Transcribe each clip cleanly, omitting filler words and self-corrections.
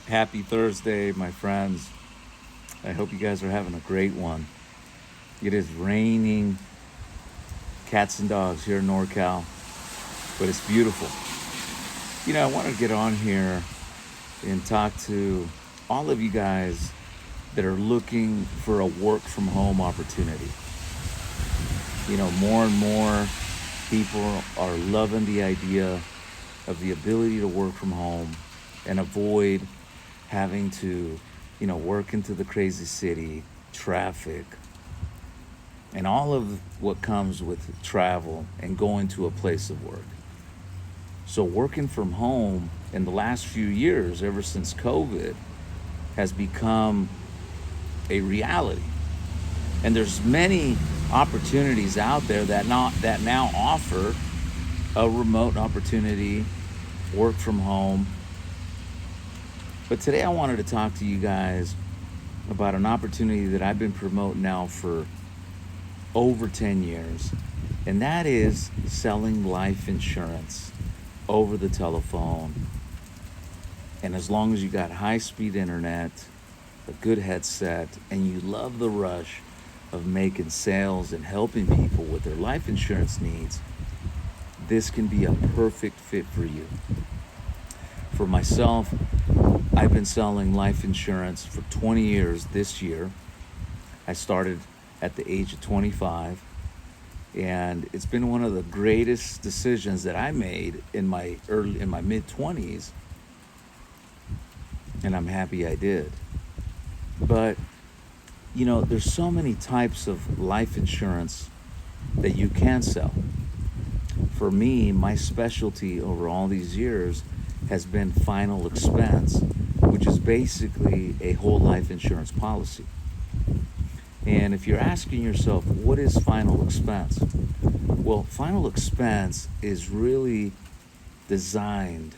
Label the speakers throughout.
Speaker 1: Happy Thursday, my friends. I hope you guys are having a great one. It is raining cats and dogs here in NorCal, but it's beautiful. I want to get on here and talk to all of you guys that are looking for a work from home opportunity. More and more people are loving the idea of the ability to work from home and avoid having to, work into the crazy city, traffic, and all of what comes with travel and going to a place of work. So, working from home in the last few years, ever since COVID, has become a reality. And there's many opportunities out there that now offer a remote opportunity, work from home. But today I wanted to talk to you guys about an opportunity that I've been promoting now for over 10 years, and that is selling life insurance over the telephone. And as long as you got high speed internet, a good headset, and you love the rush of making sales and helping people with their life insurance needs, this can be a perfect fit for you. For myself, I've been selling life insurance for 20 years this year. I started at the age of 25, and it's been one of the greatest decisions that I made in my mid 20s, and I'm happy I did. But there's so many types of life insurance that you can sell. For me, my specialty over all these years has been final expense, which is basically a whole life insurance policy. And if you're asking yourself, what is final expense? Well, final expense is really designed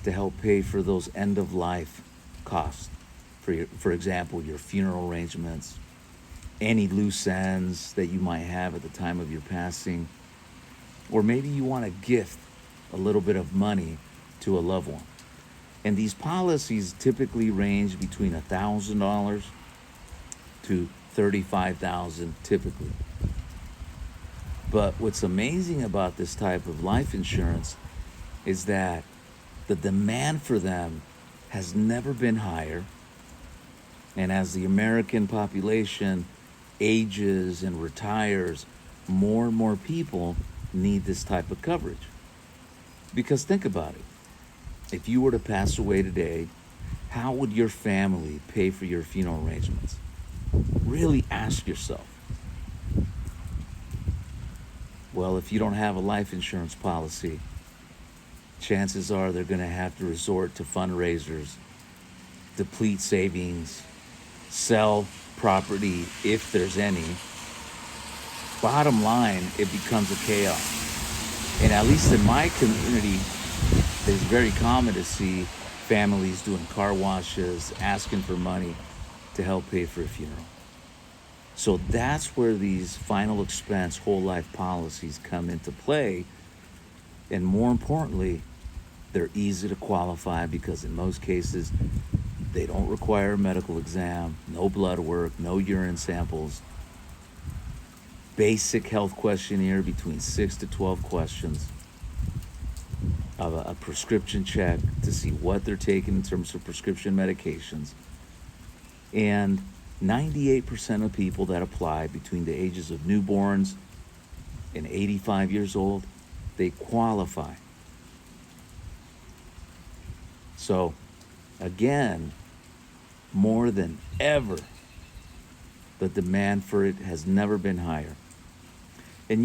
Speaker 1: to help pay for those end of life costs. For example, your funeral arrangements, any loose ends that you might have at the time of your passing, or maybe you want to gift a little bit of money to a loved one. And these policies typically range between $1,000 to 35,000 typically. But what's amazing about this type of life insurance is that the demand for them has never been higher. And as the American population ages and retires, more and more people need this type of coverage. Because think about it. If you were to pass away today, how would your family pay for your funeral arrangements? Really ask yourself. Well, if you don't have a life insurance policy, chances are they're going to have to resort to fundraisers, deplete savings, sell property if there's any. Bottom line, it becomes a chaos. And at least in my community, it's very common to see families doing car washes, asking for money to help pay for a funeral. So that's where these final expense whole life policies come into play. And more importantly, they're easy to qualify because in most cases, they don't require a medical exam, no blood work, no urine samples. Basic health questionnaire between 6 to 12 questions, of a prescription check to see what they're taking in terms of prescription medications. And 98% of people that apply between the ages of newborns and 85 years old, they qualify. So, again, more than ever, the demand for it has never been higher. And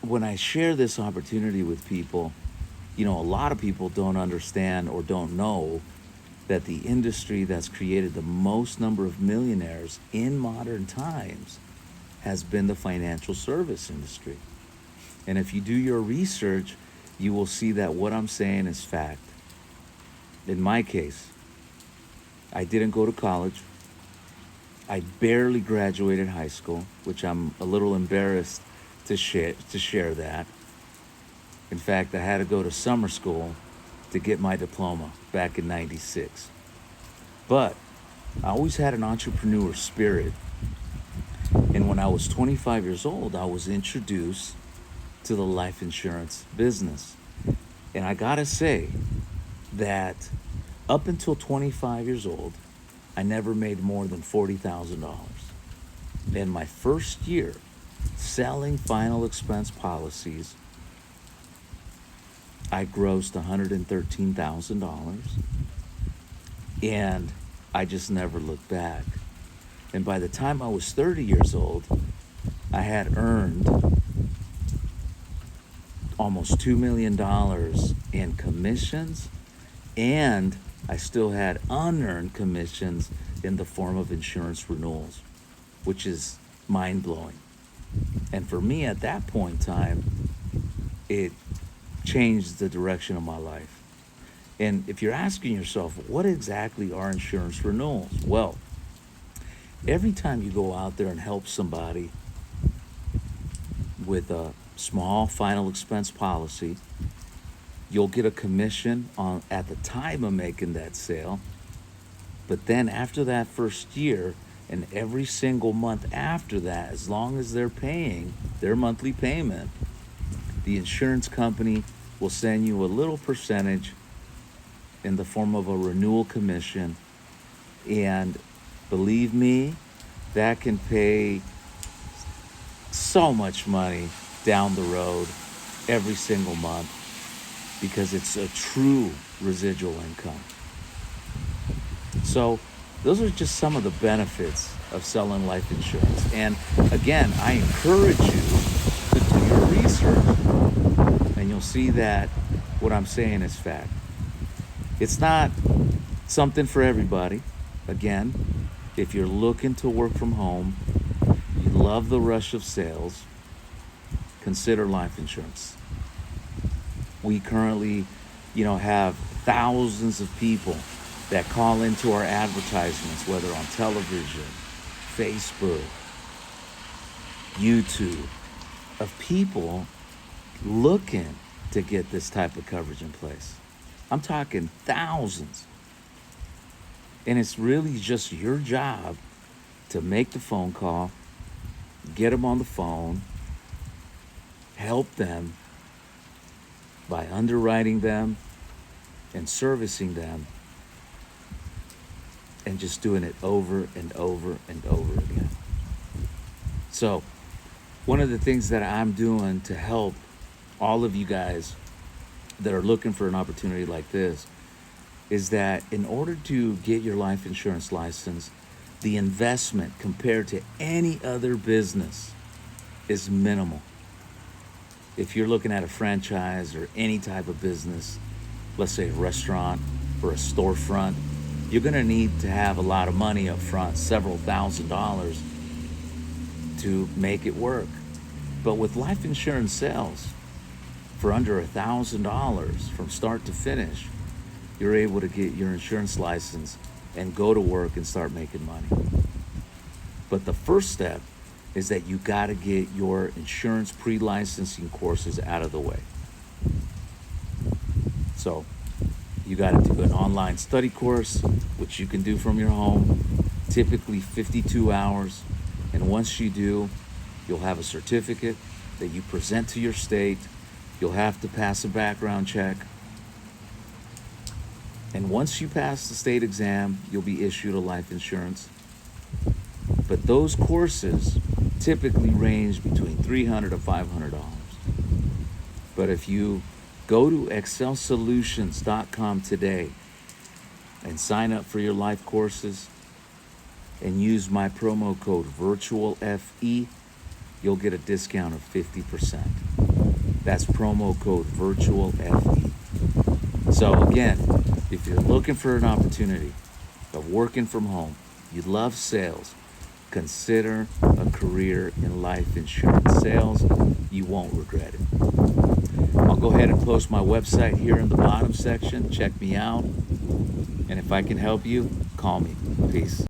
Speaker 1: when I share this opportunity with people, a lot of people don't understand or don't know that the industry that's created the most number of millionaires in modern times has been the financial service industry. And if you do your research, you will see that what I'm saying is fact. In my case, I didn't go to college. I barely graduated high school, which I'm a little embarrassed to share that. In fact, I had to go to summer school to get my diploma back in 96. But I always had an entrepreneur spirit. And when I was 25 years old, I was introduced to the life insurance business. And I gotta say that up until 25 years old, I never made more than $40,000. In my first year selling final expense policies, I grossed $113,000, and I just never looked back. And by the time I was 30 years old, I had earned almost $2 million in commissions, and I still had unearned commissions in the form of insurance renewals, which is mind-blowing. And for me at that point in time, it changed the direction of my life. And if you're asking yourself, what exactly are insurance renewals? Well, every time you go out there and help somebody with a small final expense policy, you'll get a commission on at the time of making that sale. But then after that first year and every single month after that, as long as they're paying their monthly payment, the insurance company will send you a little percentage in the form of a renewal commission. And believe me, that can pay so much money down the road every single month, because it's a true residual income. So those are just some of the benefits of selling life insurance. And again, I encourage you to do your research, and you'll see that what I'm saying is fact. It's not something for everybody. Again, if you're looking to work from home, you love the rush of sales, consider life insurance. We currently, have thousands of people that call into our advertisements, whether on television, Facebook, YouTube, of people looking to get this type of coverage in place. I'm talking thousands. And it's really just your job to make the phone call, get them on the phone, help them by underwriting them and servicing them, and just doing it over and over and over again. So one of the things that I'm doing to help all of you guys that are looking for an opportunity like this is that in order to get your life insurance license, the investment compared to any other business is minimal. If you're looking at a franchise or any type of business, let's say a restaurant or a storefront, you're going to need to have a lot of money up front, several $1,000s, to make it work. But with life insurance sales, for under $1,000 from start to finish, you're able to get your insurance license and go to work and start making money. But the first step is that you got to get your insurance pre-licensing courses out of the way. So you got to do an online study course, which you can do from your home, typically 52 hours. And once you do, you'll have a certificate that you present to your state. You'll have to pass a background check. And once you pass the state exam, you'll be issued a life insurance. But those courses typically range between $300 to $500. But if you go to excelsolutions.com today and sign up for your life courses and use my promo code VirtualFE, you'll get a discount of 50%. That's promo code VirtualFE. So again, if you're looking for an opportunity of working from home, you love sales, consider a career in life insurance sales. You won't regret it. I'll go ahead and post my website here in the bottom section. Check me out. And if I can help you, call me. Peace.